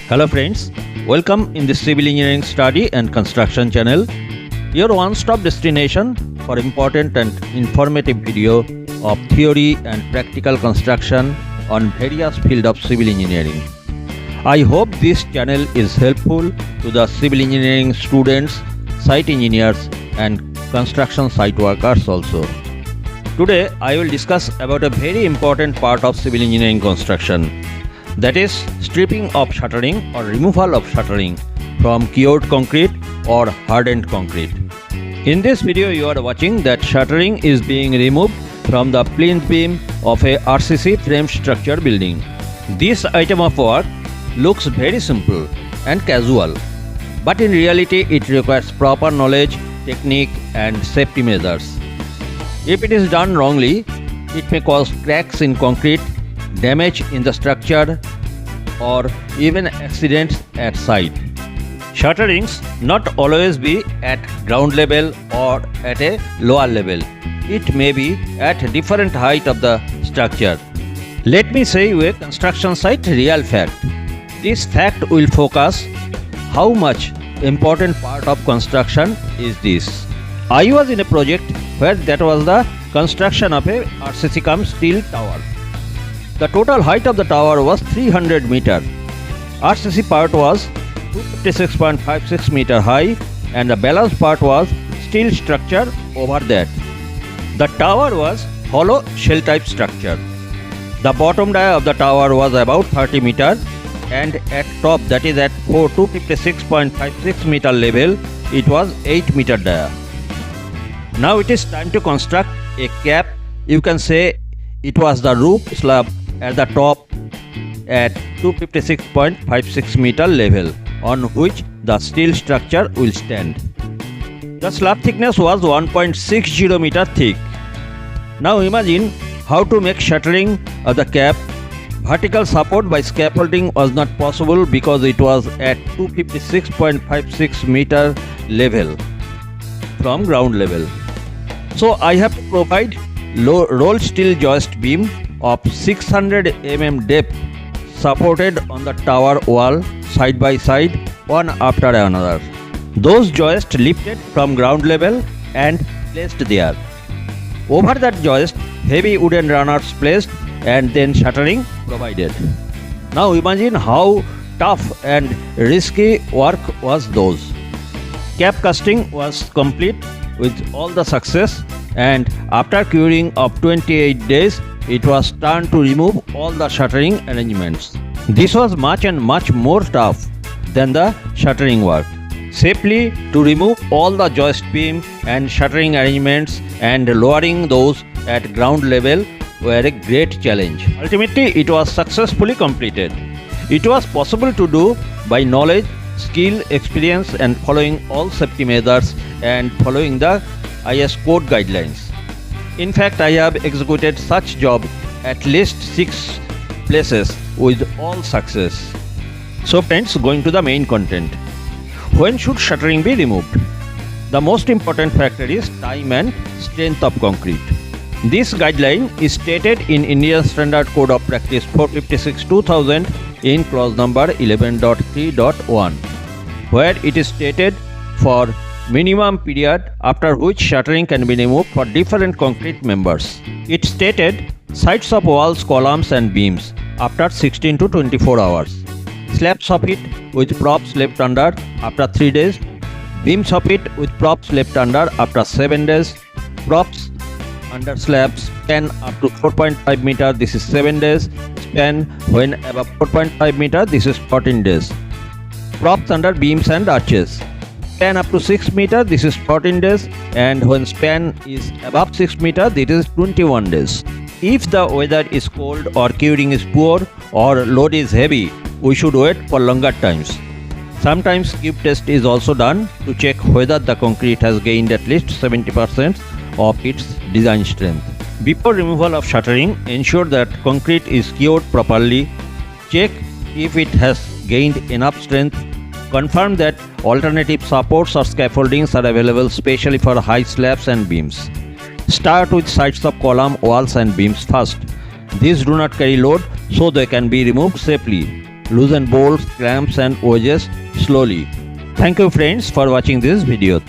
Hello friends, welcome in the Civil Engineering Study and Construction channel, your one-stop destination for important and informative video of theory and practical construction on various fields of civil engineering. I hope this channel is helpful to the civil engineering students, site engineers and construction site workers also. Today I will discuss about a very important part of civil engineering construction, that is stripping of shuttering or removal of shuttering from cured concrete or hardened concrete. In this video you are watching that shuttering is being removed from the plinth beam of a RCC frame structure building. This item of work looks very simple and casual, but in reality it requires proper knowledge, technique and safety measures. If it is done wrongly, it may cause cracks in concrete, damage in the structure or even accidents at site. Shutterings not always be at ground level or at a lower level. It may be at a different height of the structure. Let me say you a construction site real fact. This fact will focus how much important part of construction is this. I was in a project where that was the construction of a RCC cum steel tower. The total height of the tower was 300 meter. RCC part was 256.56 meter high and the balance part was steel structure over that. The tower was hollow shell type structure. The bottom dia of the tower was about 30 meter and at top, that is at 256.56 meter level, it was 8 meter dia. Now it is time to construct a cap. You can say it was the roof slab at the top at 256.56 meter level on which the steel structure will stand. The slab thickness was 1.60 meter thick. Now imagine how to make shuttering of the cap. Vertical support by scaffolding was not possible because it was at 256.56 meter level from ground level. So I have to provide rolled steel joist beam of 600 mm depth supported on the tower wall side by side, one after another. Those joists lifted from ground level and placed there. Over that joist, heavy wooden runners placed and then shuttering provided. Now imagine how tough and risky work was those. Cap casting was complete with all the success, and after curing of 28 days, it was turned to remove all the shuttering arrangements. This was much more tough than the shuttering work. Safely to remove all the joist beam and shuttering arrangements and lowering those at ground level were a great challenge. Ultimately, it was successfully completed. It was possible to do by knowledge, skill, experience and following all safety measures and following the IS code guidelines. In fact, I have executed such job at least 6 places with all success. So friends, going to the main content. When should shuttering be removed? The most important factor is time and strength of concrete. This guideline is stated in Indian Standard Code of Practice 456/2000 in clause number 11.3.1, where it is stated for minimum period after which shuttering can be removed for different concrete members. It stated sides of walls, columns and beams after 16 to 24 hours, slabs of it with props left under after 3 days, beams of it with props left under after 7 days, props under slabs span up to 4.5 meter, this is 7 days, span when above 4.5 meter, this is 14 days, props under beams and arches, span up to 6 meter, this is 14 days, and when span is above 6 meter, this is 21 days. If the weather is cold or curing is poor or load is heavy, we should wait for longer times. Sometimes cube test is also done to check whether the concrete has gained at least 70% of its design strength. Before removal of shuttering, ensure that concrete is cured properly. Check if it has gained enough strength. Confirm that alternative supports or scaffoldings are available specially for high slabs and beams. Start with sides of column, walls and beams first. These do not carry load, so they can be removed safely. loosen bolts, clamps and wedges slowly. Thank you friends for watching this video.